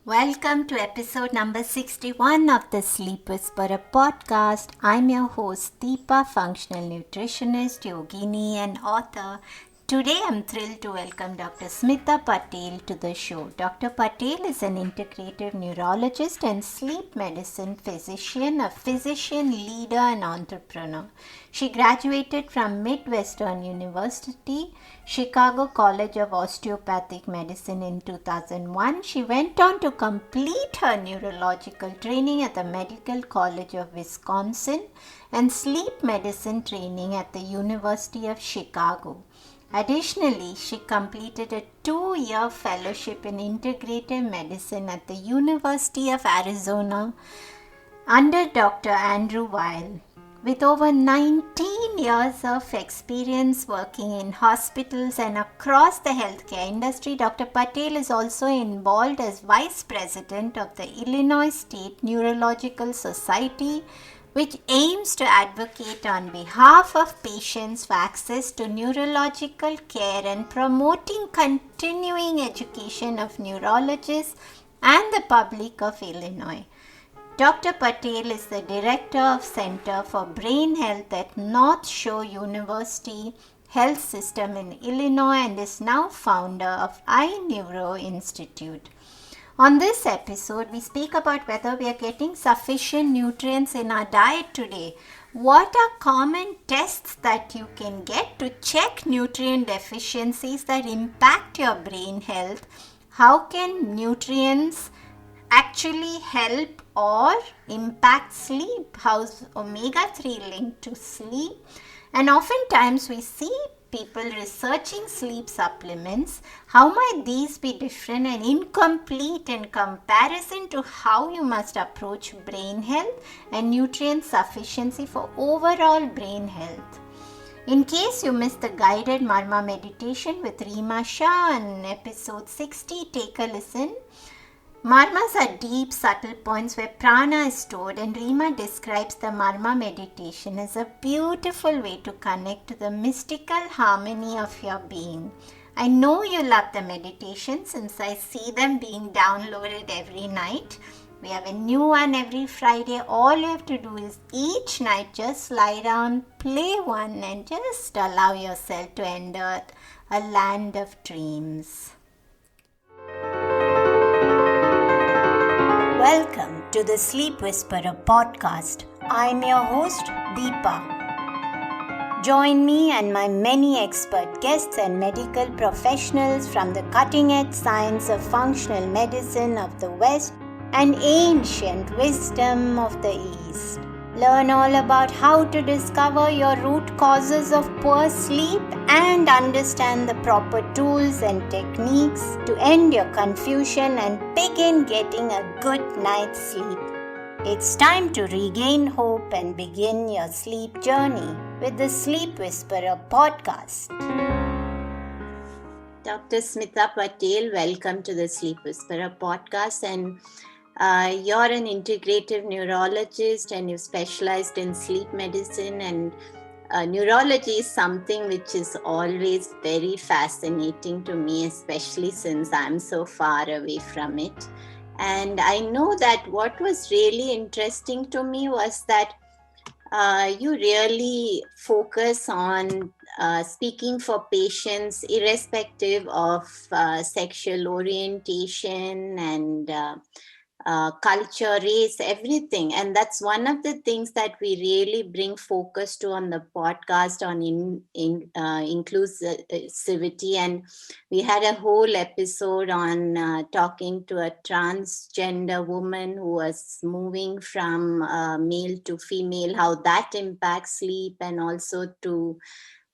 Welcome to episode number 61 of the Sleep Whisperer podcast. I'm your host, Deepa, functional nutritionist, yogini, and author. Today, I'm thrilled to welcome Dr. Smita Patel to the show. Dr. Patel is an integrative neurologist and sleep medicine physician, a physician, leader, and entrepreneur. She graduated from Midwestern University, Chicago College of Osteopathic Medicine in 2001. She went on to complete her neurological training at the Medical College of Wisconsin and sleep medicine training at the University of Chicago. Additionally, she completed a 2-year fellowship in integrative medicine at the University of Arizona under Dr. Andrew Weil. With over 19 years of experience working in hospitals and across the healthcare industry, Dr. Patel is also involved as Vice President of the Illinois State Neurological Society, which aims to advocate on behalf of patients for access to neurological care and promoting continuing education of neurologists and the public of Illinois. Dr. Patel is the Director of Center for Brain Health at Northshore University Health System in Illinois and is now founder of iNeuro Institute. On this episode, we speak about whether we are getting sufficient nutrients in our diet today. What are common tests that you can get to check nutrient deficiencies that impact your brain health? How can nutrients actually help or impact sleep? How's omega-3 linked to sleep? And oftentimes we see people researching sleep supplements. How might these be different and incomplete in comparison to how you must approach brain health and nutrient sufficiency for overall brain health? In case you missed the guided Marma meditation with Reema Shah on episode 60, take a listen. Marmas are deep, subtle points where prana is stored, and Reema describes the Marma meditation as a beautiful way to connect to the mystical harmony of your being. I know you love the meditation since I see them being downloaded every night. We have a new one every Friday. All you have to do is each night just lie down, play one, and just allow yourself to enter a land of dreams. Welcome to the Sleep Whisperer podcast. I'm your host, Deepa. Join me and my many expert guests and medical professionals from the cutting-edge science of functional medicine of the West and ancient wisdom of the East. Learn all about how to discover your root causes of poor sleep and understand the proper tools and techniques to end your confusion and begin getting a good night's sleep. It's time to regain hope and begin your sleep journey with the Sleep Whisperer podcast. Dr. Smita Patel, welcome to the Sleep Whisperer podcast, and you're an integrative neurologist and you specialized in sleep medicine, and neurology is something which is always very fascinating to me, especially since I'm so far away from it. And I know that what was really interesting to me was that you really focus on speaking for patients irrespective of sexual orientation and culture, race, everything. And that's one of the things that we really bring focus to on the podcast on inclusivity. And we had a whole episode on talking to a transgender woman who was moving from male to female, how that impacts sleep, and also to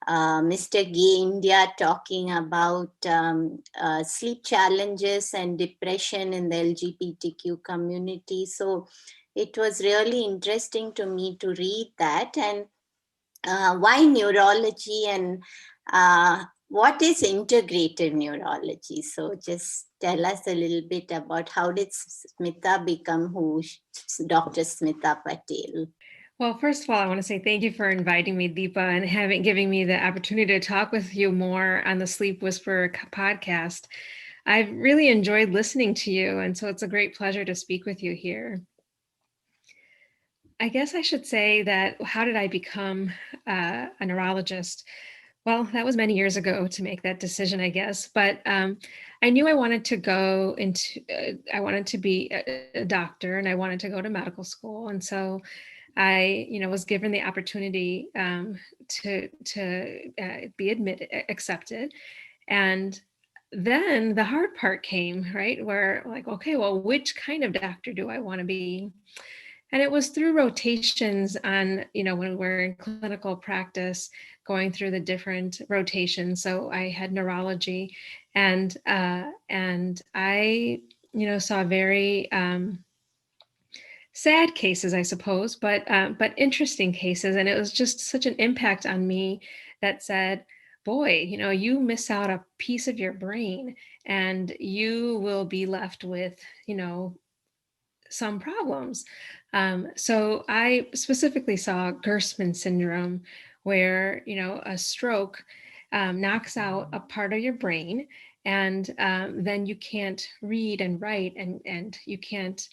Mr. Gay India talking about sleep challenges and depression in the LGBTQ community. So it was really interesting to me to read that. And why neurology, and what is integrative neurology? So just tell us a little bit about how did Smita become who Dr. Smita Patel? Well, first of all, I want to say thank you for inviting me, Deepa, and giving me the opportunity to talk with you more on the Sleep Whisperer podcast. I've really enjoyed listening to you, and so it's a great pleasure to speak with you here. I guess I should say that how did I become a neurologist? Well, that was many years ago to make that decision, I guess. But I knew I wanted to go into, I wanted to be a doctor, and I wanted to go to medical school. And so I, was given the opportunity to be accepted. And then the hard part came, right? Where like, okay, well, which kind of doctor do I want to be? And it was through rotations on, when we're in clinical practice, going through the different rotations. So I had neurology, and I, saw very sad cases, I suppose, but interesting cases. And it was just such an impact on me that said, boy, you miss out a piece of your brain, and you will be left with, some problems. So I specifically saw Gerstmann syndrome, where a stroke knocks out a part of your brain, and then you can't read and write, and you can't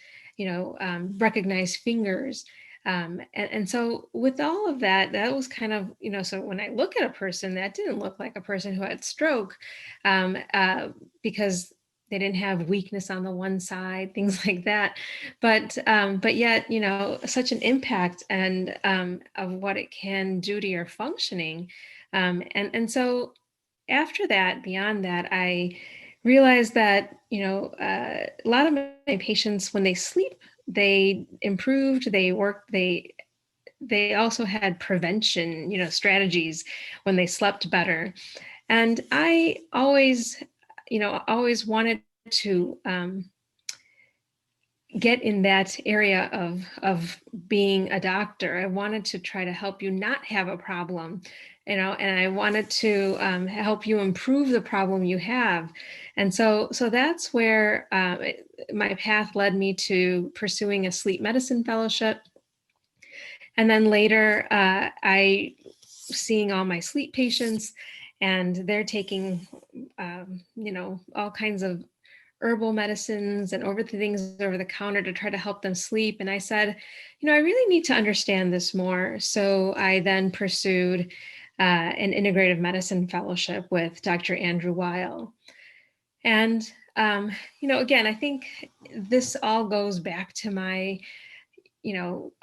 recognize fingers. And so with all of that, that was kind of, so when I look at a person, that didn't look like a person who had stroke, because they didn't have weakness on the one side, things like that. But yet, such an impact and of what it can do to your functioning. And so after that, beyond that, I realized that, a lot of my patients, when they sleep, they improved, they worked, they also had prevention, strategies when they slept better. And I always wanted to get in that area of being a doctor. I wanted to try to help you not have a problem, and I wanted to help you improve the problem you have. And so that's where my path led me to pursuing a sleep medicine fellowship. And then later, I seeing all my sleep patients, and they're taking, all kinds of herbal medicines and things over the counter to try to help them sleep. And I said, I really need to understand this more. So I then pursued an integrative medicine fellowship with Dr. Andrew Weil. And, again, I think this all goes back to my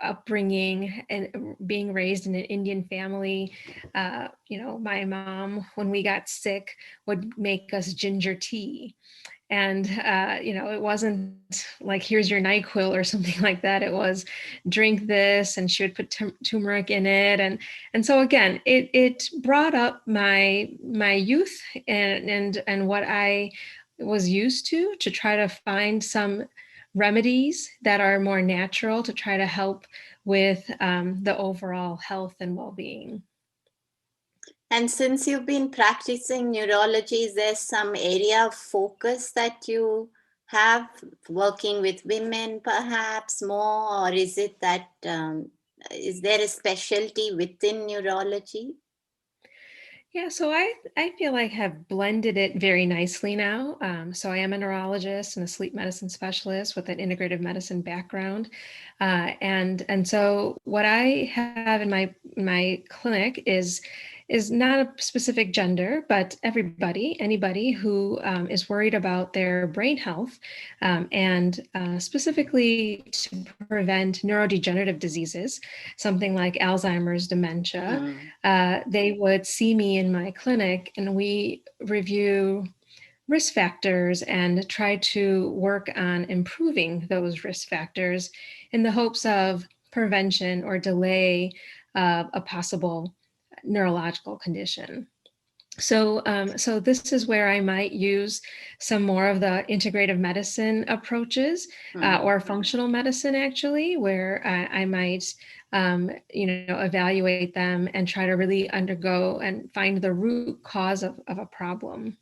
upbringing and being raised in an Indian family. My mom, when we got sick, would make us ginger tea. And, it wasn't like, here's your NyQuil or something like that. It was, drink this, and she would put turmeric in it. And so again, it brought up my youth and what I was used to try to find some remedies that are more natural to try to help with the overall health and well-being. And since you've been practicing neurology, is there some area of focus that you have, working with women perhaps more, or is it that, is there a specialty within neurology? Yeah, so I feel like I have blended it very nicely now. So I am a neurologist and a sleep medicine specialist with an integrative medicine background, and so what I have in my clinic is not a specific gender, but anybody who is worried about their brain health, and specifically to prevent neurodegenerative diseases, something like Alzheimer's, dementia. They would see me in my clinic, and we review risk factors and try to work on improving those risk factors in the hopes of prevention or delay of a possible neurological condition. So this is where I might use some more of the integrative medicine approaches, or functional medicine, actually, where I might, evaluate them and try to really undergo and find the root cause of a problem.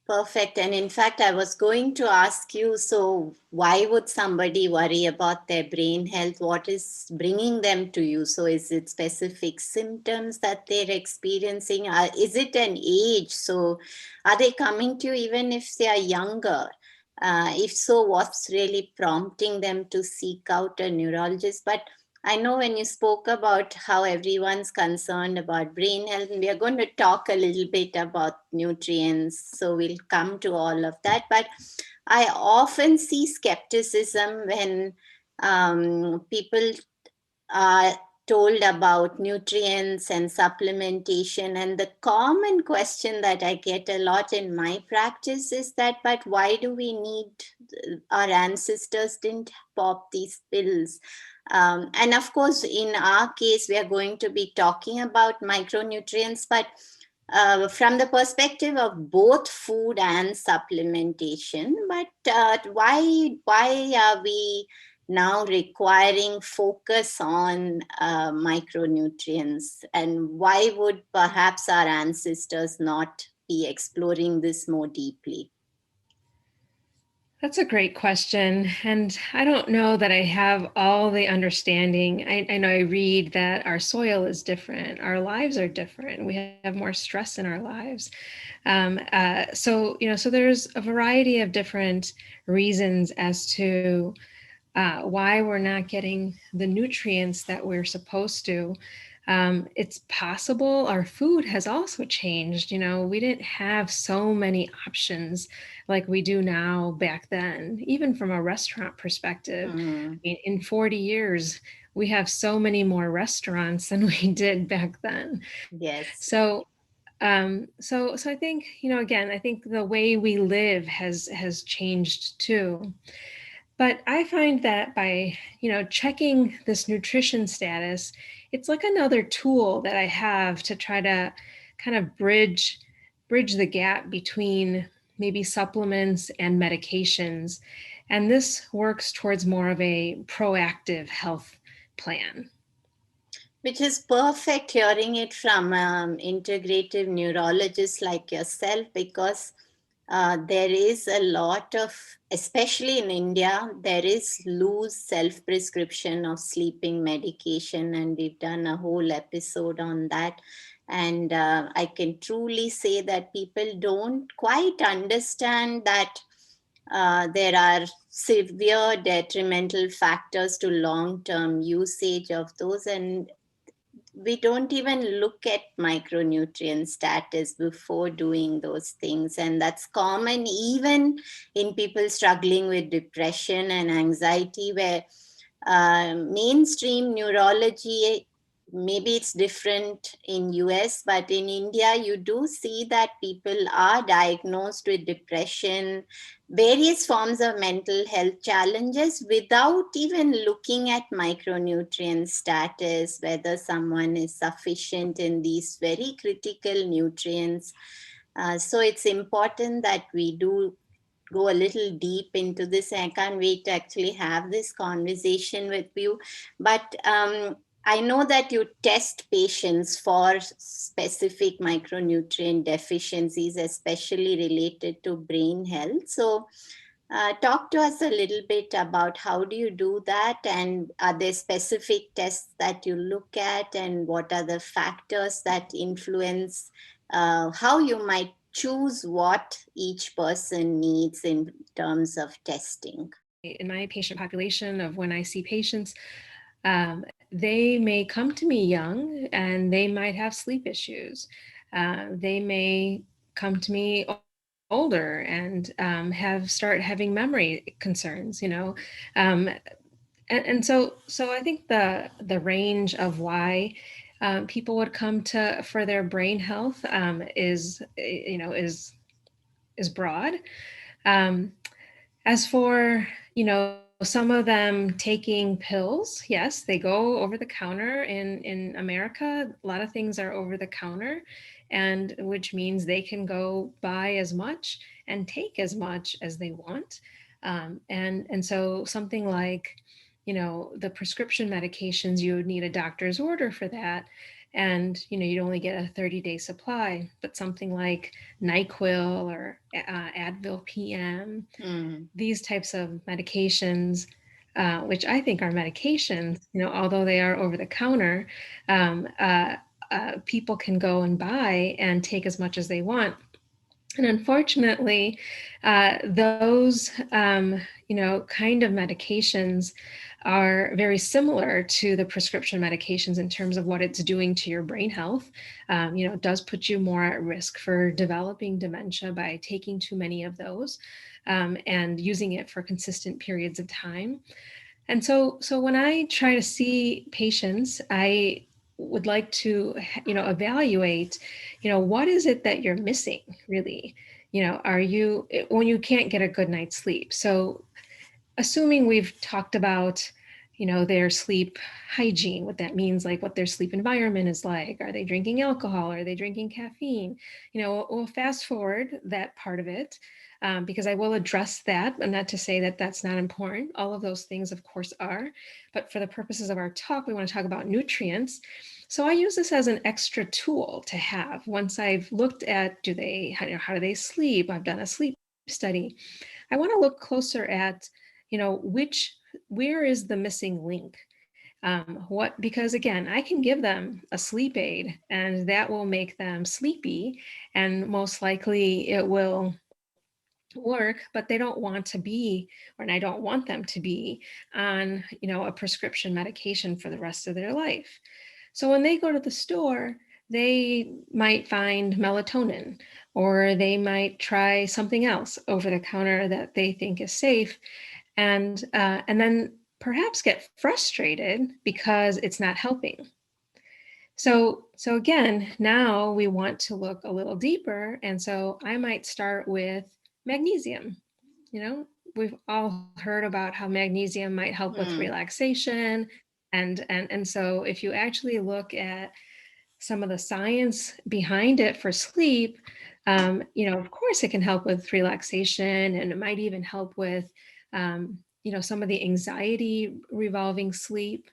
Perfect. And in fact, I was going to ask you, so why would somebody worry about their brain health? What is bringing them to you? So is it specific symptoms that they're experiencing? Is it an age? So are they coming to you even if they are younger? If so, what's really prompting them to seek out a neurologist? But I know when you spoke about how everyone's concerned about brain health, and we are going to talk a little bit about nutrients, so we'll come to all of that. But I often see skepticism when people are told about nutrients and supplementation. And the common question that I get a lot in my practice is that, but why do we need, our ancestors didn't pop these pills? And of course, in our case, we are going to be talking about micronutrients, but from the perspective of both food and supplementation. But why are we now requiring focus on micronutrients, and why would perhaps our ancestors not be exploring this more deeply? That's a great question. And I don't know that I have all the understanding. I know I read that our soil is different, our lives are different, we have more stress in our lives. So there's a variety of different reasons as to why we're not getting the nutrients that we're supposed to. It's possible our food has also changed. We didn't have so many options like we do now back then, even from a restaurant perspective. I mean, in 40 years, we have so many more restaurants than we did back then. Yes. So I think, again, I think the way we live has changed too. But I find that by, checking this nutrition status, it's like another tool that I have to try to kind of bridge the gap between maybe supplements and medications. And this works towards more of a proactive health plan. Which is perfect hearing it from integrative neurologists like yourself, because there is a lot of, especially in India, there is loose self prescription of sleeping medication, and we've done a whole episode on that. And I can truly say that people don't quite understand that there are severe detrimental factors to long term usage of those, and we don't even look at micronutrient status before doing those things. And that's common even in people struggling with depression and anxiety, where mainstream neurology, maybe it's different in US, but in India you do see that people are diagnosed with depression, various forms of mental health challenges, without even looking at micronutrient status, whether someone is sufficient in these very critical nutrients. So it's important that we do go a little deep into this. I can't wait to actually have this conversation with you. But I know that you test patients for specific micronutrient deficiencies, especially related to brain health. So talk to us a little bit about how do you do that, and are there specific tests that you look at, and what are the factors that influence how you might choose what each person needs in terms of testing? In my patient population of when I see patients, they may come to me young and they might have sleep issues. They may come to me older and start having memory concerns, and so I think the range of why people would come to for their brain health is broad. Um, as for, some of them taking pills, yes, they go over the counter in America. A lot of things are over the counter, and which means they can go buy as much and take as much as they want. And so something like, the prescription medications, you would need a doctor's order for that. and you'd only get a 30-day supply. But something like NyQuil or Advil PM, these types of medications, which I think are medications, although they are over the counter, people can go and buy and take as much as they want. And unfortunately, those kind of medications are very similar to the prescription medications in terms of what it's doing to your brain health. It does put you more at risk for developing dementia by taking too many of those and using it for consistent periods of time. And so when I try to see patients, I would like to, evaluate, what is it that you're missing really? Are you, when you can't get a good night's sleep? So assuming we've talked about, their sleep hygiene, what that means, like what their sleep environment is like. Are they drinking alcohol? Are they drinking caffeine? We'll fast forward that part of it because I will address that. And not to say that that's not important. All of those things, of course, are. But for the purposes of our talk, we want to talk about nutrients. So I use this as an extra tool to have once I've looked at, how do they sleep? I've done a sleep study. I want to look closer at, where is the missing link? Because again, I can give them a sleep aid and that will make them sleepy, and most likely it will work, but they don't want to be, and I don't want them to be on, a prescription medication for the rest of their life. So when they go to the store, they might find melatonin, or they might try something else over the counter that they think is safe, and then perhaps get frustrated because it's not helping. So again, now we want to look a little deeper, and so I might start with magnesium. We've all heard about how magnesium might help with relaxation, and so if you actually look at some of the science behind it for sleep, of course it can help with relaxation, and it might even help with some of the anxiety revolving sleep.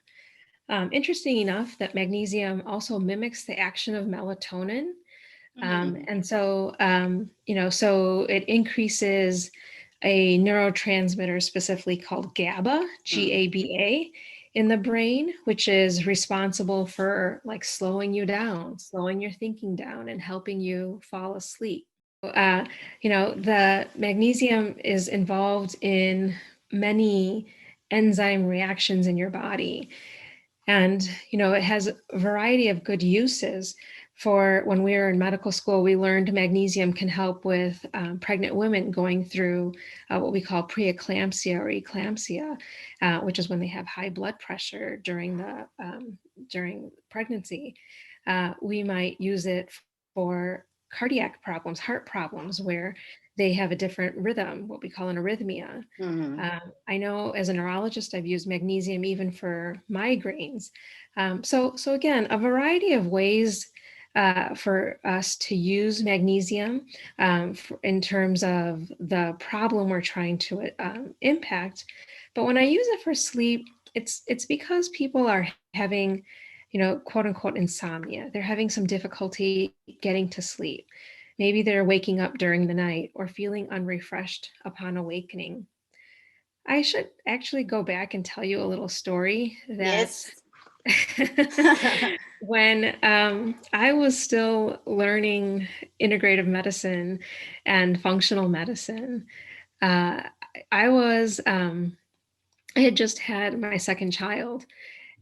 Interesting enough that magnesium also mimics the action of melatonin. And so, so it increases a neurotransmitter specifically called GABA, GABA, in the brain, which is responsible for like slowing you down, slowing your thinking down, and helping you fall asleep. The magnesium is involved in many enzyme reactions in your body. And, it has a variety of good uses. For when we were in medical school, we learned magnesium can help with pregnant women going through what we call preeclampsia or eclampsia, which is when they have high blood pressure during pregnancy. We might use it for cardiac problems, heart problems, where they have a different rhythm, what we call an arrhythmia. I know as a neurologist, I've used magnesium even for migraines. So again, a variety of ways for us to use magnesium in terms of the problem we're trying to impact. But when I use it for sleep, it's because people are having, quote unquote, insomnia. They're having some difficulty getting to sleep. Maybe they're waking up during the night or feeling unrefreshed upon awakening. I should actually go back and tell you a little story that when I was still learning integrative medicine and functional medicine, I had just had my second child.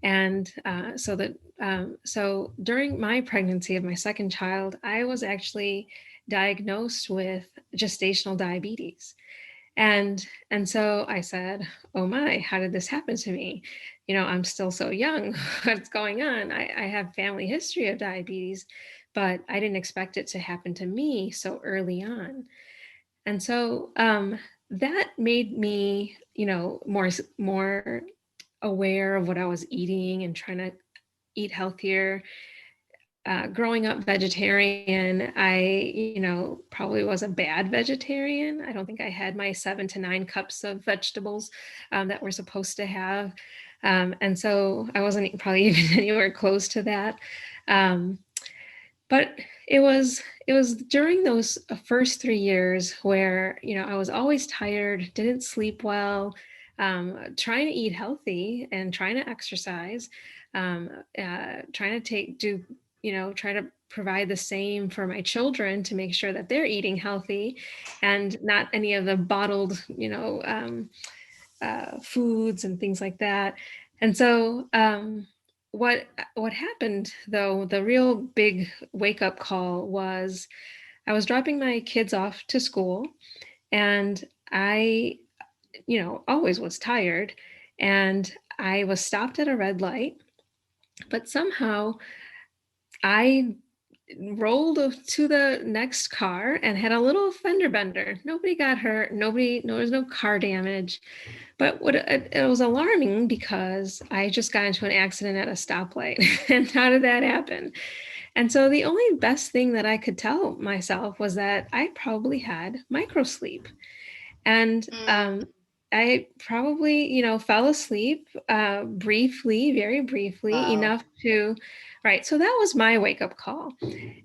And so during my pregnancy of my second child, I was actually diagnosed with gestational diabetes. And so I said, oh my, how did this happen to me? I'm still so young. What's going on? I have family history of diabetes, but I didn't expect it to happen to me so early on. And so that made me, more aware of what I was eating and trying to eat healthier. growing up vegetarian, I, probably was a bad vegetarian. I don't think I had my 7 to 9 cups of vegetables that we're supposed to have. And so I wasn't probably even anywhere close to that. But it was during those first 3 years where, I was always tired, didn't sleep well, trying to eat healthy and trying to exercise, trying to try to provide the same for my children to make sure that they're eating healthy and not any of the bottled, foods and things like that. And so, what happened though, the real big wake up call was I was dropping my kids off to school, and I, always was tired, and I was stopped at a red light, but somehow I rolled to the next car and had a little fender bender. Nobody got hurt. There was no car damage. But it was alarming because I just got into an accident at a stoplight. And how did that happen? And so the only best thing that I could tell myself was that I probably had microsleep. And I probably, fell asleep briefly, very briefly, Wow. enough to, right. So that was my wake up call.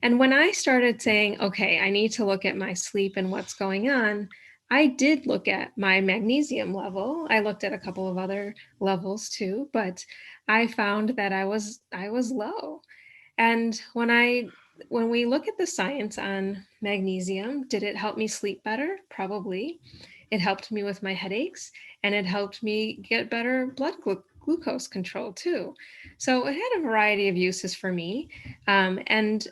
And when I started saying, okay, I need to look at my sleep and what's going on, I did look at my magnesium level. I looked at a couple of other levels too, but I found that I was low. And when we look at the science on magnesium, did it help me sleep better? Probably. It helped me with my headaches, and it helped me get better blood glucose control too. So it had a variety of uses for me, and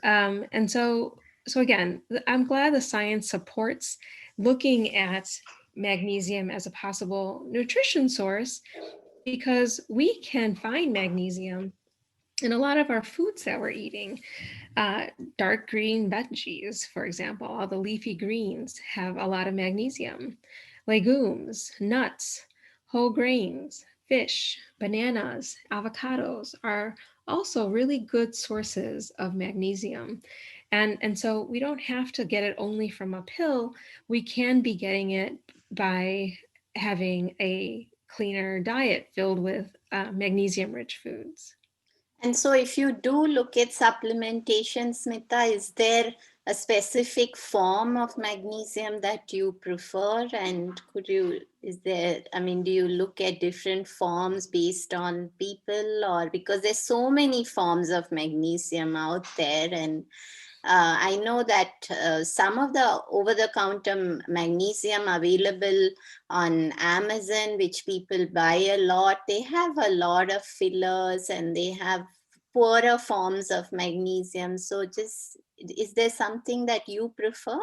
so again, I'm glad the science supports looking at magnesium as a possible nutrition source, because we can find magnesium in a lot of our foods that we're eating. Uh, Dark green veggies, for example, all the leafy greens have a lot of magnesium. Legumes, nuts, whole grains, fish, bananas, avocados are also really good sources of magnesium. And so we don't have to get it only from a pill. We can be getting it by having a cleaner diet filled with magnesium rich foods. And so, if you do look at supplementation, Smita, is there a specific form of magnesium that you prefer? And do you look at different forms based on people, or because there's so many forms of magnesium out there? And I know that some of the over-the-counter magnesium available on Amazon, which people buy a lot, they have a lot of fillers and they have poorer forms of magnesium. So just, is there something that you prefer?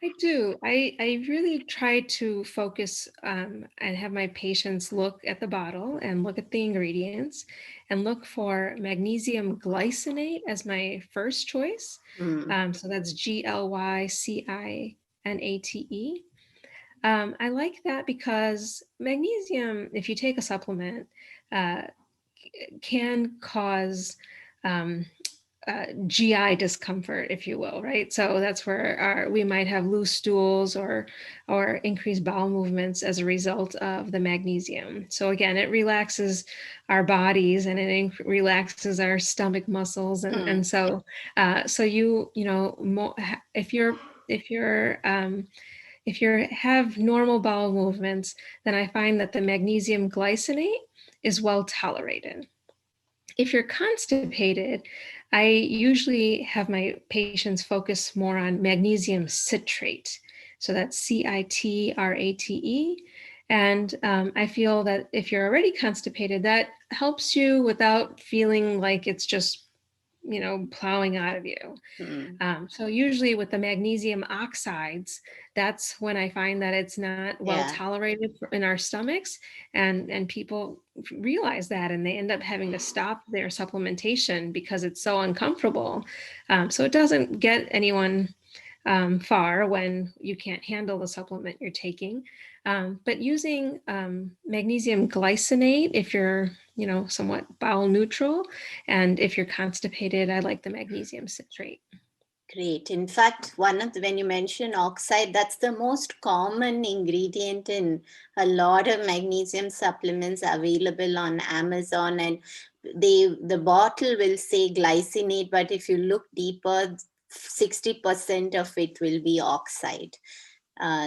I do. I really try to focus and have my patients look at the bottle and look at the ingredients and look for magnesium glycinate as my first choice. So that's Glycinate. I like that because magnesium, if you take a supplement, uh, can cause um, GI discomfort, if you will, right? So that's where we might have loose stools or increased bowel movements as a result of the magnesium. So again, it relaxes our bodies and it relaxes our stomach muscles, and so if you have normal bowel movements, then I find that the magnesium glycinate is well tolerated. If you're constipated, I usually have my patients focus more on magnesium citrate. So that's Citrate. And I feel that if you're already constipated, that helps you without feeling like it's just, plowing out of you. So usually with the magnesium oxides, that's when I find that it's not well Yeah. tolerated in our stomachs, and people realize that, and they end up having to stop their supplementation because it's so uncomfortable. So it doesn't get anyone far when you can't handle the supplement you're taking. But using magnesium glycinate if you're, somewhat bowel neutral, and if you're constipated, I like the magnesium citrate. Great. In fact, when you mention oxide, that's the most common ingredient in a lot of magnesium supplements available on Amazon. And the bottle will say glycinate, but if you look deeper, 60% of it will be oxide.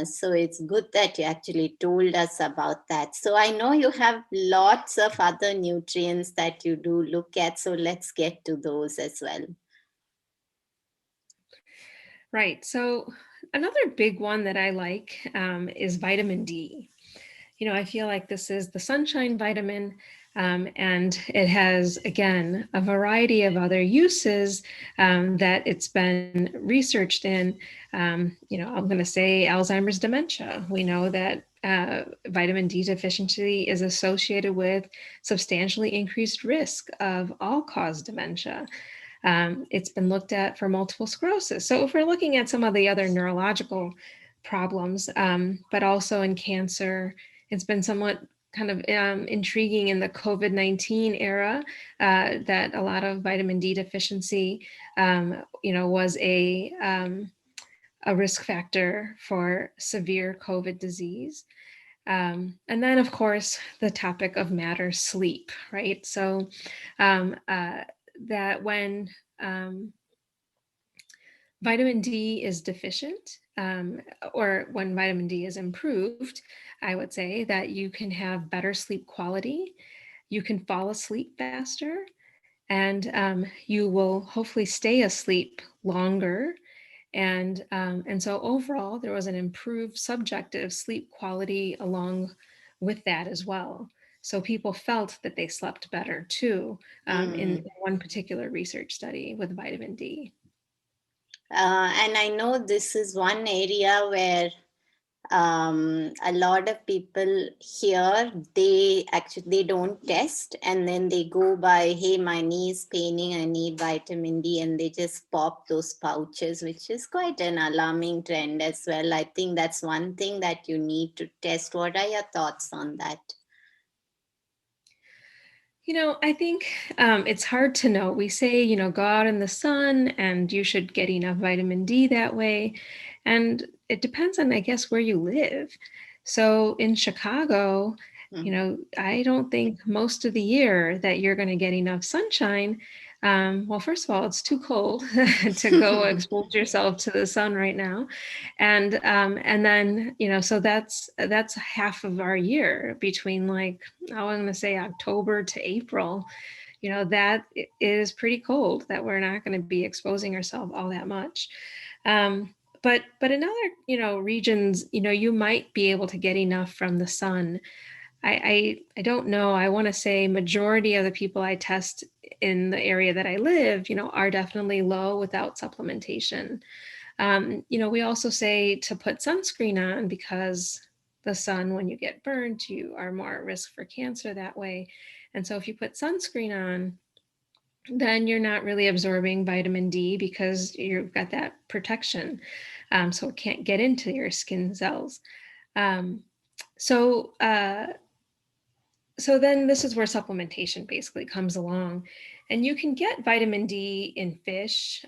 So it's good that you actually told us about that. So I know you have lots of other nutrients that you do look at. So let's get to those as well. Right. So another big one that I like is vitamin D. I feel like this is the sunshine vitamin, and it has, again, a variety of other uses that it's been researched in. I'm going to say Alzheimer's dementia. We know that vitamin D deficiency is associated with substantially increased risk of all-cause dementia. It's been looked at for multiple sclerosis. So if we're looking at some of the other neurological problems, but also in cancer, it's been somewhat kind of intriguing in the COVID-19 era that a lot of vitamin D deficiency, was a risk factor for severe COVID disease. And then, of course, the topic of matter, sleep, right? So that when vitamin D is deficient, or when vitamin D is improved, I would say that you can have better sleep quality, you can fall asleep faster, and you will hopefully stay asleep longer. And so overall, there was an improved subjective sleep quality along with that as well. So people felt that they slept better too, in one particular research study with vitamin D. And I know this is one area where a lot of people here, they don't test, and then they go by, hey, my knee is paining, I need vitamin D, and they just pop those pouches, which is quite an alarming trend as well. I think that's one thing that you need to test. What are your thoughts on that? I think it's hard to know. We say, go out in the sun and you should get enough vitamin D that way. And it depends on, I guess, where you live. So in Chicago, I don't think most of the year that you're going to get enough sunshine. Well, first of all, it's too cold to go expose yourself to the sun right now, and then so that's half of our year between, like, I'm going to say October to April. That is pretty cold. That we're not going to be exposing ourselves all that much. But in other regions, you might be able to get enough from the sun. I don't know. I want to say majority of the people I test in the area that I live, are definitely low without supplementation. We also say to put sunscreen on because the sun, when you get burned, you are more at risk for cancer that way. And so if you put sunscreen on, then you're not really absorbing vitamin D because you've got that protection. So it can't get into your skin cells. So then this is where supplementation basically comes along. And you can get vitamin D in fish.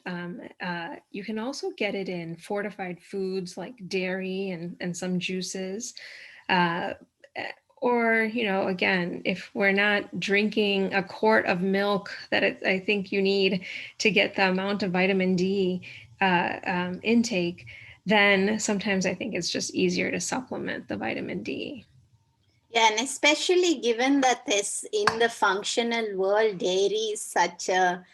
You can also get it in fortified foods like dairy and some juices. Or, again, if we're not drinking a quart of milk that I think you need to get the amount of vitamin D intake, then sometimes I think it's just easier to supplement the vitamin D. Yeah, and especially given that this in the functional world, dairy is such a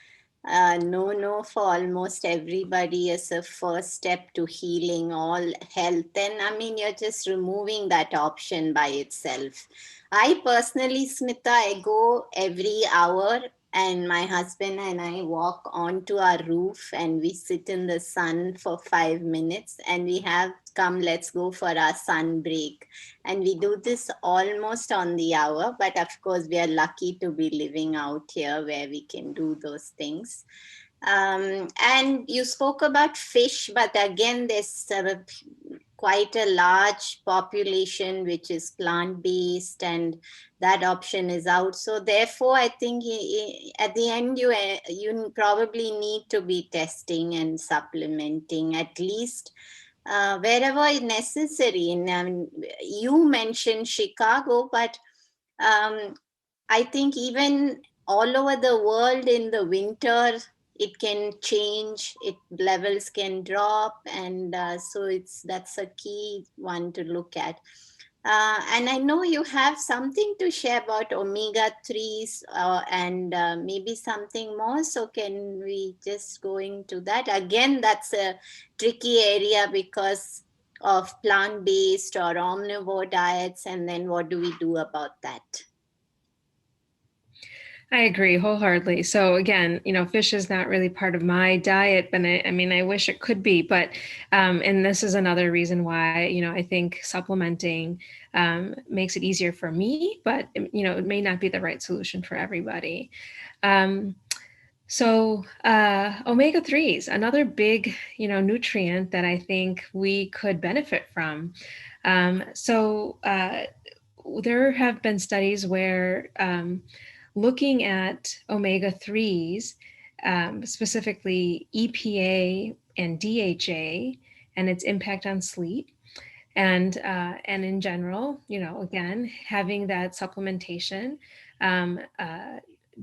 no for almost everybody as a first step to healing all health. Then, I mean, you're just removing that option by itself. I personally, Smita, I go every hour and my husband and I walk onto our roof and we sit in the sun for 5 minutes and we have come, let's go for our sun break. And we do this almost on the hour, but of course we are lucky to be living out here where we can do those things. And you spoke about fish, but again, there's quite a large population which is plant-based, and that option is out. So therefore, I think at the end, you probably need to be testing and supplementing at least wherever necessary. And you mentioned Chicago, but I think even all over the world in the winter, it can change. It levels can drop, and so that's a key one to look at. And I know you have something to share about omega threes and maybe something more. So can we just go into that again? That's a tricky area because of plant based or omnivore diets, and then what do we do about that? I agree wholeheartedly. So again, fish is not really part of my diet, but I mean, I wish it could be. But and this is another reason why I think supplementing makes it easier for me, but it may not be the right solution for everybody. So omega 3s, another big nutrient that I think we could benefit from. There have been studies where looking at omega 3s, specifically EPA and DHA, and its impact on sleep. And in general, again, having that supplementation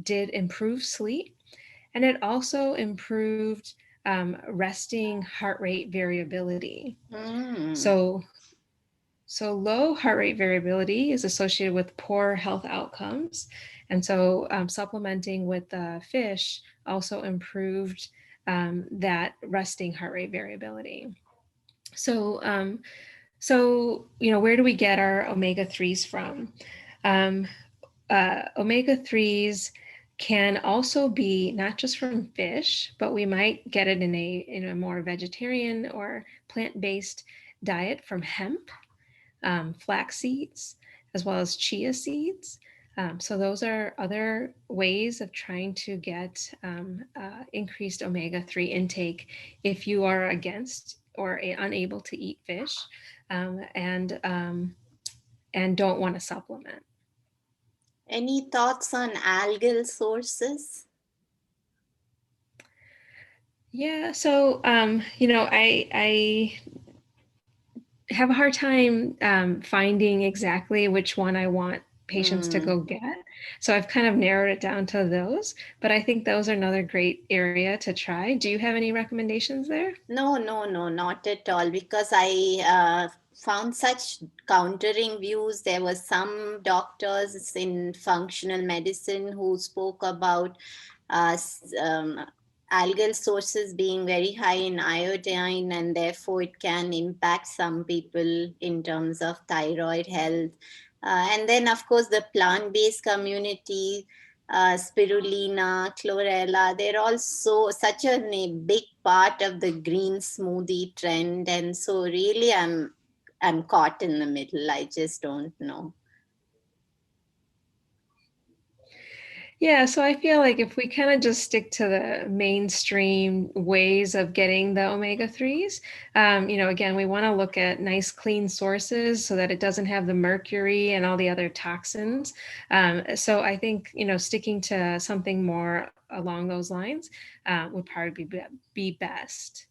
did improve sleep. And it also improved resting heart rate variability. Mm. So low heart rate variability is associated with poor health outcomes. And so supplementing with fish also improved that resting heart rate variability. So, where do we get our omega 3s from? Omega 3s can also be not just from fish, but we might get it in a more vegetarian or plant-based diet from hemp, flax seeds, as well as chia seeds. So those are other ways of trying to get increased omega-3 intake if you are against or unable to eat fish and don't want to supplement. Any thoughts on algal sources? Yeah, so I have a hard time finding exactly which one I want patients to go get. So I've kind of narrowed it down to those, but I think those are another great area to try. Do you have any recommendations there? No, not at all. Because I found such countering views. There were some doctors in functional medicine who spoke about algal sources being very high in iodine, and therefore it can impact some people in terms of thyroid health. And then, of course, the plant-based community, spirulina, chlorella, they're also such a big part of the green smoothie trend. And so really I'm caught in the middle. I just don't know. Yeah, so I feel like if we kind of just stick to the mainstream ways of getting the omega 3s, again, we want to look at nice, clean sources so that it doesn't have the mercury and all the other toxins. So I think, sticking to something more along those lines would probably be best.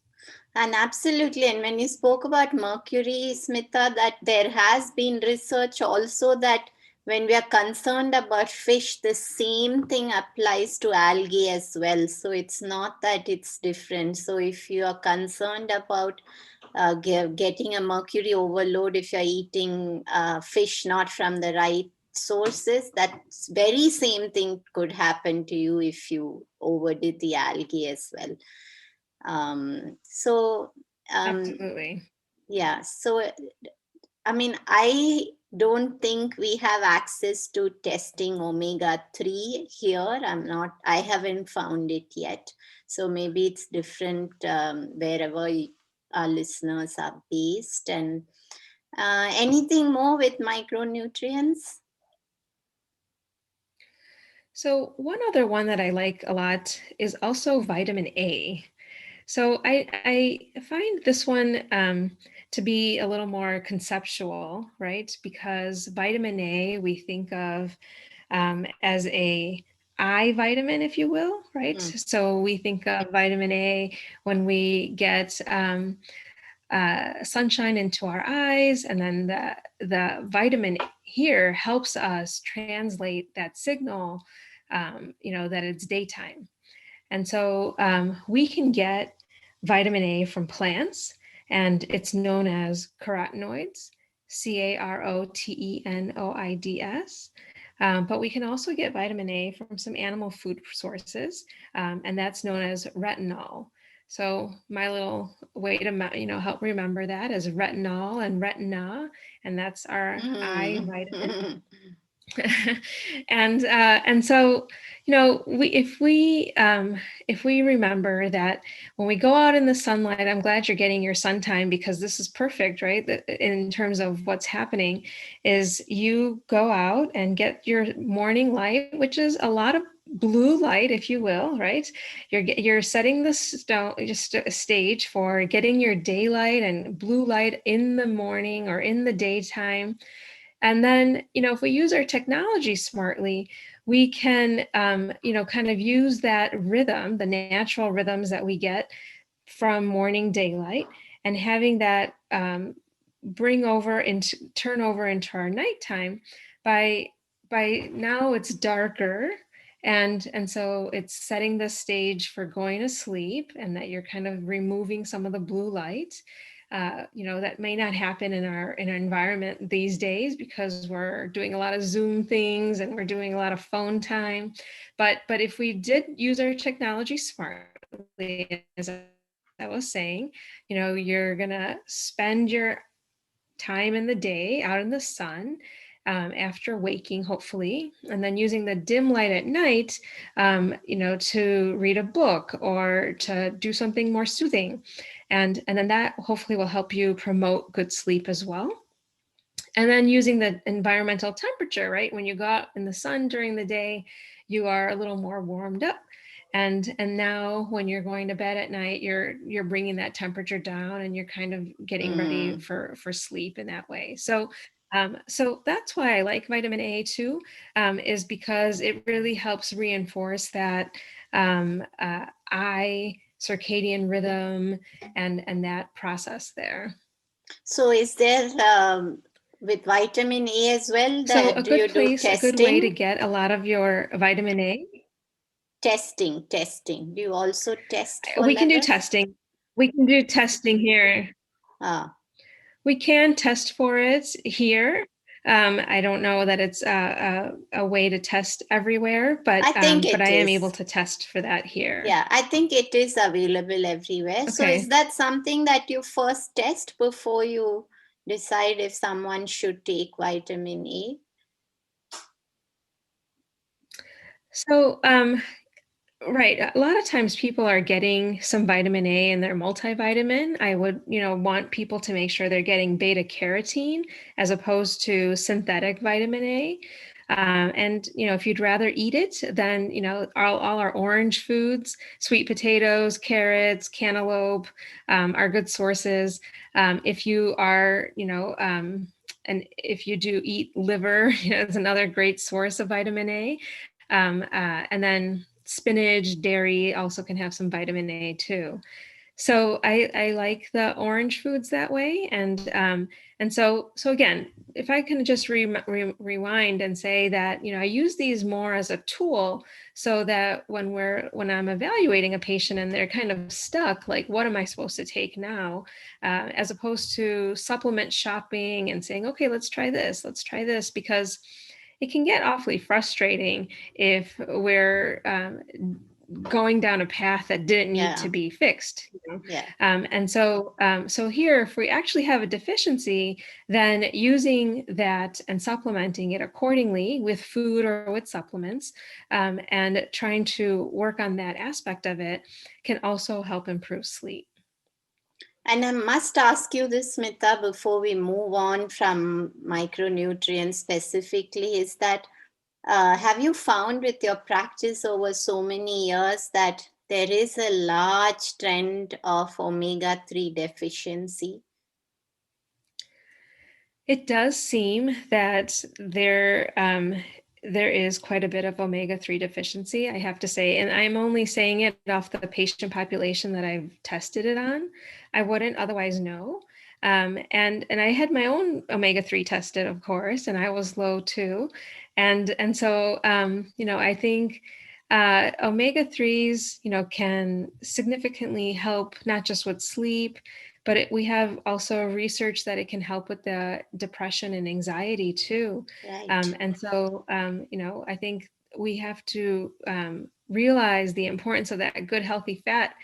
And absolutely. And when you spoke about mercury, Smita, that there has been research also that when we are concerned about fish, the same thing applies to algae as well. So it's not that it's different. So if you are concerned about getting a mercury overload, if you're eating fish not from the right sources, that very same thing could happen to you if you overdid the algae as well. So Absolutely. yeah, so I mean, I don't think we have access to testing omega-3 here. I haven't found it yet. So maybe it's different wherever our listeners are based. And anything more with micronutrients? So one other one that I like a lot is also vitamin A. So I find this one to be a little more conceptual, right? Because vitamin A we think of as a eye vitamin, if you will, right? So we think of vitamin A when we get sunshine into our eyes, and then the vitamin here helps us translate that signal, that it's daytime. And so we can get vitamin A from plants, and it's known as carotenoids, carotenoids. But we can also get vitamin A from some animal food sources, and that's known as retinol. So my little way to help remember that is retinol and retina, and that's our eye vitamin. And so if we remember that when we go out in the sunlight, I'm glad you're getting your sun time, because this is perfect, right? In terms of what's happening is you go out and get your morning light, which is a lot of blue light, if you will, right? You're setting the stage for getting your daylight and blue light in the morning or in the daytime. And then, if we use our technology smartly, we can, kind of use that rhythm, the natural rhythms that we get from morning daylight, and having that turn over into our nighttime by now it's darker. And so it's setting the stage for going to sleep, and that you're kind of removing some of the blue light. That may not happen in our environment these days, because we're doing a lot of Zoom things and we're doing a lot of phone time. But if we did use our technology smartly, as I was saying, you're gonna spend your time in the day out in the sun, after waking, hopefully, and then using the dim light at night, to read a book or to do something more soothing. And then that hopefully will help you promote good sleep as well. And then using the environmental temperature, right? When you go out in the sun during the day, you are a little more warmed up. And now when you're going to bed at night, you're bringing that temperature down, and you're kind of getting ready for sleep in that way. So that's why I like vitamin A too, is because it really helps reinforce that eye circadian rhythm and that process there. So is there with vitamin A as well, So that a do you good do place, a good way to testing? get a lot of your vitamin A. Testing. Do you also test for We can do levels? testing. We can do testing here. Ah, We can test for it here. I don't know that it's a way to test everywhere, I think but it I am able is. to test for that here. Yeah, I think it is available everywhere. So is Okay. that something that you first test before you decide if someone should take vitamin A? So right. A lot of times people are getting some vitamin A in their multivitamin. I would, want people to make sure they're getting beta carotene as opposed to synthetic vitamin A. And, if you'd rather eat it, then, all our orange foods, sweet potatoes, carrots, cantaloupe, are good sources. If you are, and if you do eat liver, it's another great source of vitamin A. And then spinach, dairy also can have some vitamin A too. So I like the orange foods that way. And so again, if I can just rewind and say that, I use these more as a tool, so that when I'm evaluating a patient and they're kind of stuck, like, what am I supposed to take now? As opposed to supplement shopping and saying, okay, let's try this, because it can get awfully frustrating if we're going down a path that didn't need to be fixed. Yeah. So here, if we actually have a deficiency, then using that and supplementing it accordingly with food or with supplements, and trying to work on that aspect of it, can also help improve sleep. And I must ask you this, Smita, before we move on from micronutrients specifically, is that Have you found with your practice over so many years that there is a large trend of omega-3 deficiency? It does seem that there is quite a bit of omega-3 deficiency, I have to say, and I'm only saying it off the patient population that I've tested it on. I wouldn't otherwise know. And I had my own omega-3 tested, of course, and I was low too. And so I think omega-3s, can significantly help not just with sleep, but we have also research that it can help with the depression and anxiety too. Right. And so, I think we have to realize the importance of that good, healthy fat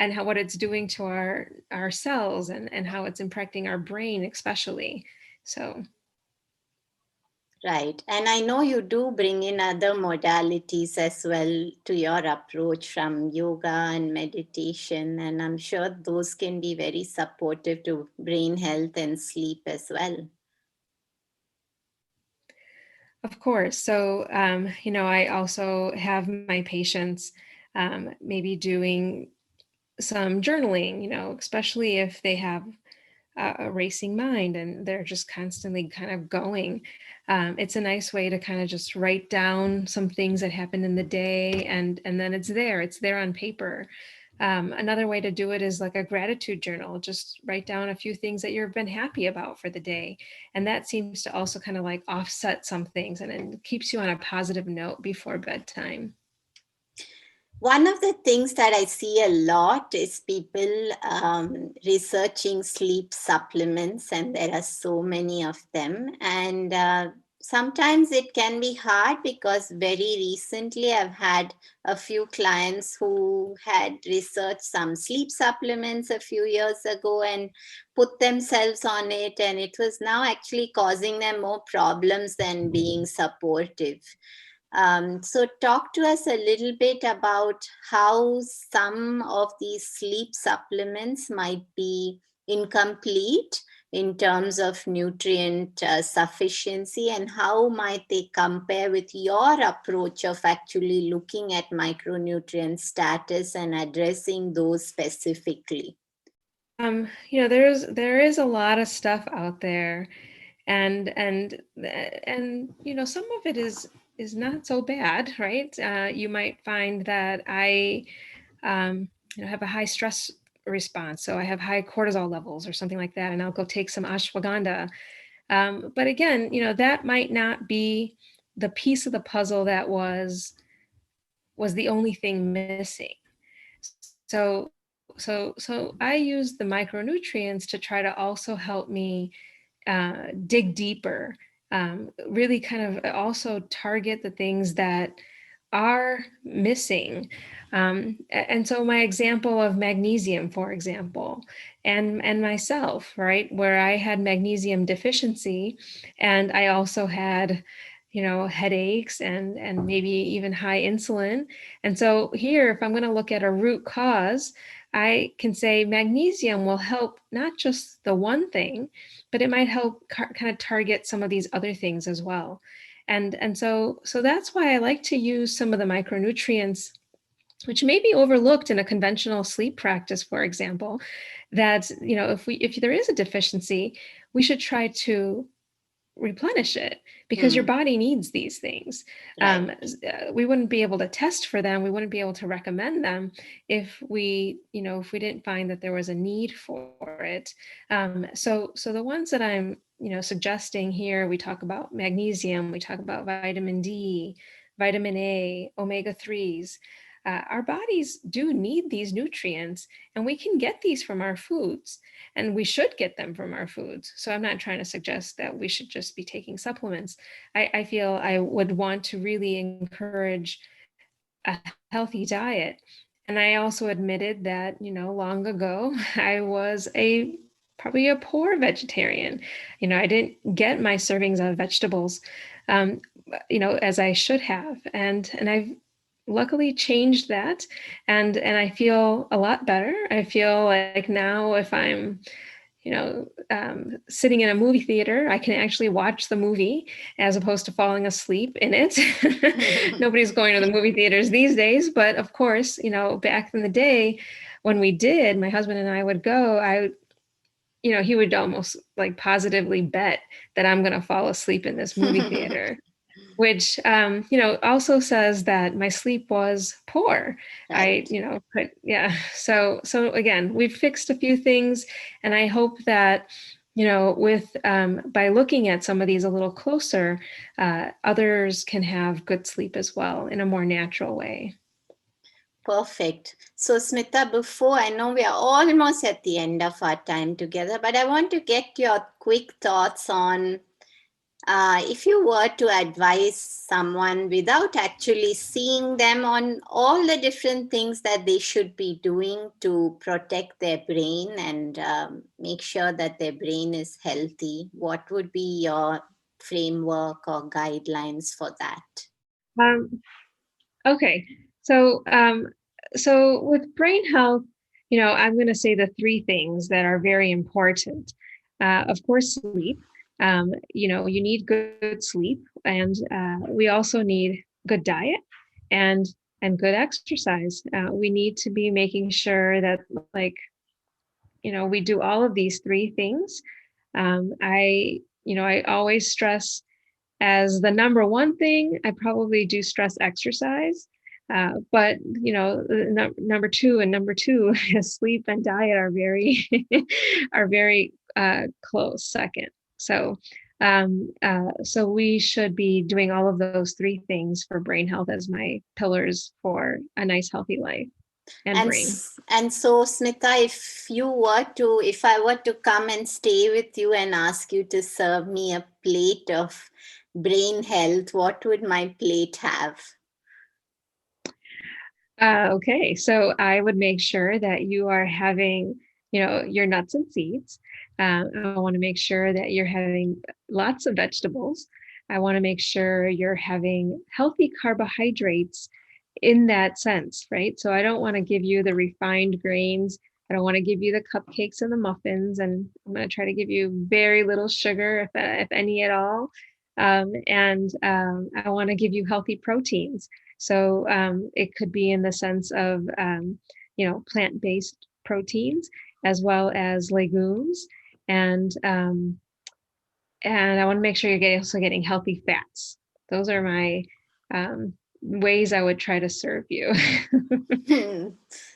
and what it's doing to our cells and how it's impacting our brain, especially. So. Right. And I know you do bring in other modalities as well to your approach from yoga and meditation. And I'm sure those can be very supportive to brain health and sleep as well. Of course. So, I also have my patients maybe doing some journaling, especially if they have a racing mind and they're just constantly kind of going. It's a nice way to kind of just write down some things that happened in the day, and then it's there on paper. Another way to do it is like a gratitude journal. Just write down a few things that you've been happy about for the day. And that seems to also kind of like offset some things and it keeps you on a positive note before bedtime. One of the things that I see a lot is people researching sleep supplements, and there are so many of them. And sometimes it can be hard because very recently I've had a few clients who had researched some sleep supplements a few years ago and put themselves on it, and it was now actually causing them more problems than being supportive. So, talk to us a little bit about how some of these sleep supplements might be incomplete in terms of nutrient sufficiency, and how might they compare with your approach of actually looking at micronutrient status and addressing those specifically. There is a lot of stuff out there, and some of it is not so bad, right? You might find that I have a high stress response, so I have high cortisol levels or something like that, and I'll go take some ashwagandha. But again, that might not be the piece of the puzzle that was the only thing missing. So I use the micronutrients to try to also help me dig deeper, really kind of also target the things that are missing. And so my example of magnesium, for example, and myself, right, where I had magnesium deficiency, and I also had headaches and maybe even high insulin. And so here, if I'm going to look at a root cause, I can say magnesium will help not just the one thing, but it might help kind of target some of these other things as well. And so that's why I like to use some of the micronutrients, which may be overlooked in a conventional sleep practice, for example, that if there is a deficiency, we should try to replenish it because your Hmm, body needs these things. right. We wouldn't be able to test for them. We wouldn't be able to recommend them if we didn't find that there was a need for it. So the ones that I'm, suggesting here, we talk about magnesium, we talk about vitamin D, vitamin A, omega-3s. Our bodies do need these nutrients, and we can get these from our foods, and we should get them from our foods. So I'm not trying to suggest that we should just be taking supplements. I feel I would want to really encourage a healthy diet. And I also admitted that, long ago, I was probably a poor vegetarian. I didn't get my servings of vegetables, um, as I should have. And I've luckily changed that, and I feel a lot better. I feel like now if I'm sitting in a movie theater, I can actually watch the movie as opposed to falling asleep in it. Nobody's going to the movie theaters these days, but of course, back in the day when we did, my husband and I would go, he would almost like positively bet that I'm going to fall asleep in this movie theater, which, also says that my sleep was poor. Right. So again, we've fixed a few things, and I hope that, by looking at some of these a little closer, others can have good sleep as well in a more natural way. Perfect. So, Smita, before I know we are almost at the end of our time together, but I want to get your quick thoughts on if you were to advise someone without actually seeing them on all the different things that they should be doing to protect their brain and make sure that their brain is healthy, what would be your framework or guidelines for that? Okay. So with brain health, I'm going to say the three things that are very important. Of course, sleep. You need good sleep, and we also need good diet and good exercise. We need to be making sure that, like, we do all of these three things. I always stress, as the number one thing, I probably do stress exercise. But number two is sleep and diet are very are very close second. So we should be doing all of those three things for brain health as my pillars for a nice, healthy life and brain. And so, Smita, if I were to come and stay with you and ask you to serve me a plate of brain health, what would my plate have? Okay, so I would make sure that you are having, your nuts and seeds. I want to make sure that you're having lots of vegetables. I want to make sure you're having healthy carbohydrates in that sense, right? So I don't want to give you the refined grains. I don't want to give you the cupcakes and the muffins, and I'm going to try to give you very little sugar, if any at all. I want to give you healthy proteins. So it could be in the sense of, plant-based proteins, as well as legumes. And I want to make sure you're also getting healthy fats. Those are my ways I would try to serve you.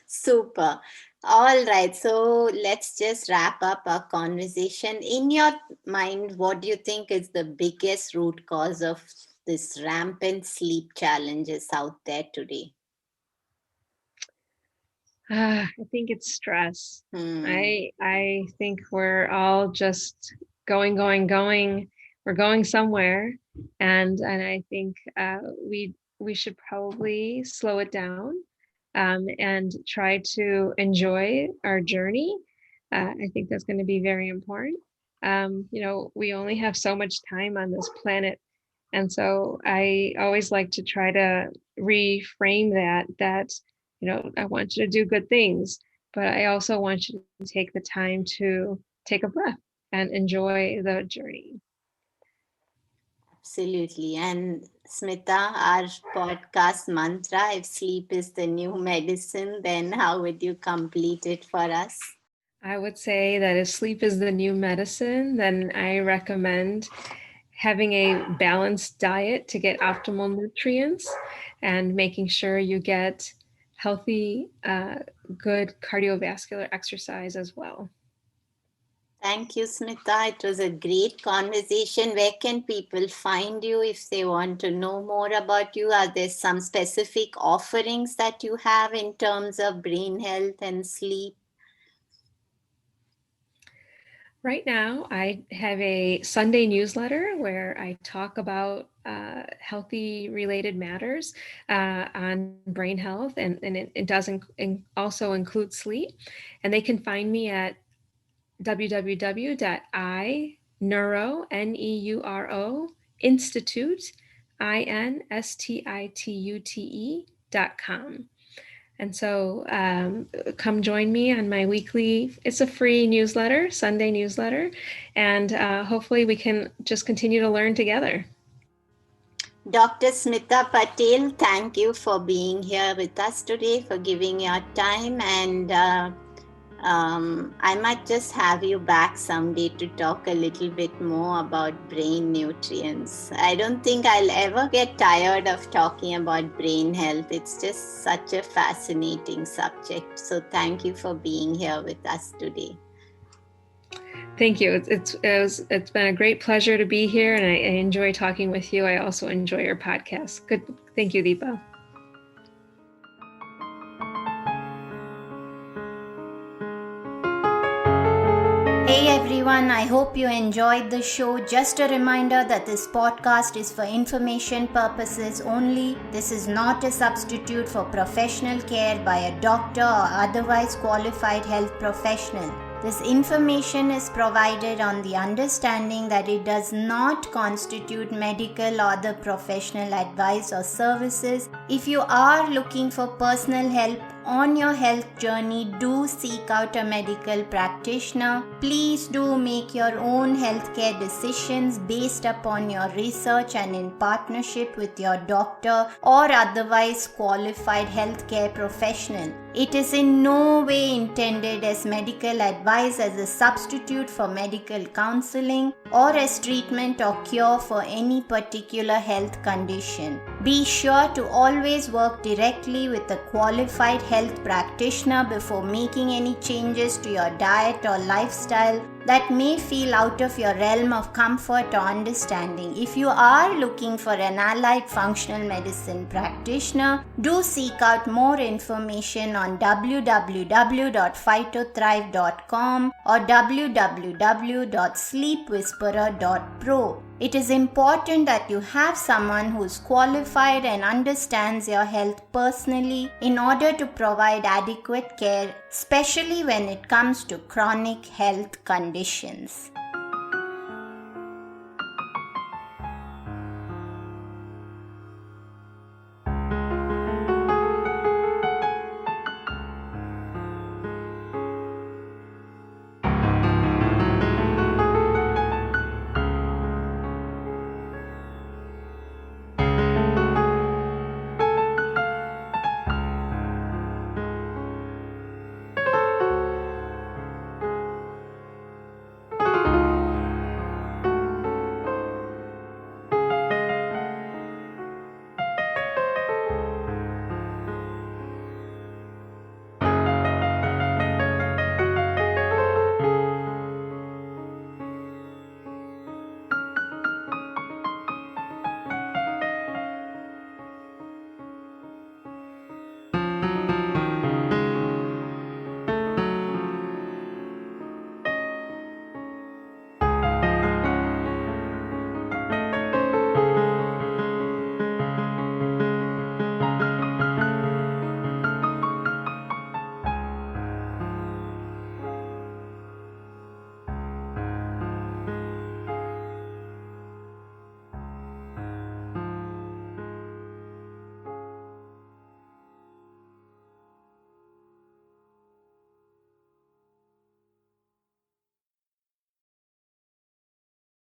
Super. All right. So let's just wrap up our conversation. In your mind, what do you think is the biggest root cause of this rampant sleep challenges out there today? I think it's stress. Hmm. I think we're all just going. We're going somewhere, and I think we should probably slow it down, and try to enjoy our journey. I think that's going to be very important. We only have so much time on this planet, and so I always like to try to reframe that I want you to do good things, but I also want you to take the time to take a breath and enjoy the journey. Absolutely. And Smita, our podcast mantra, if sleep is the new medicine, then how would you complete it for us? I would say that if sleep is the new medicine, then I recommend having a balanced diet to get optimal nutrients and making sure you get healthy, good cardiovascular exercise as well. Thank you, Smita. It was a great conversation. Where can people find you if they want to know more about you? Are there some specific offerings that you have in terms of brain health and sleep? Right now, I have a Sunday newsletter where I talk about healthy related matters on brain health, and it does also include sleep. And they can find me at www.iNeuro, Neuro, Institute, INSTITUTE.com. And so come join me on my weekly, it's a free newsletter, Sunday newsletter, and hopefully we can just continue to learn together. Dr. Smita Patel, thank you for being here with us today, for giving your time, and I might just have you back someday to talk a little bit more about brain nutrients. I don't think I'll ever get tired of talking about brain health. It's just such a fascinating subject. So thank you for being here with us today. Thank you. It's been a great pleasure to be here, and I enjoy talking with you. I also enjoy your podcast. Good. Thank you, Deepa. Hey everyone, I hope you enjoyed the show. Just a reminder that this podcast is for information purposes only. This is not a substitute for professional care by a doctor or otherwise qualified health professional. This information is provided on the understanding that it does not constitute medical or other professional advice or services. If you are looking for personal help on your health journey, do seek out a medical practitioner. Please do make your own healthcare decisions based upon your research and in partnership with your doctor or otherwise qualified healthcare professional. It is in no way intended as medical advice, as a substitute for medical counseling, or as treatment or cure for any particular health condition. Be sure to always work directly with a qualified health practitioner before making any changes to your diet or lifestyle that may feel out of your realm of comfort or understanding. If you are looking for an allied functional medicine practitioner, do seek out more information on www.phytothrive.com or www.sleepwhisperer.pro. It is important that you have someone who is qualified and understands your health personally in order to provide adequate care, especially when it comes to chronic health conditions.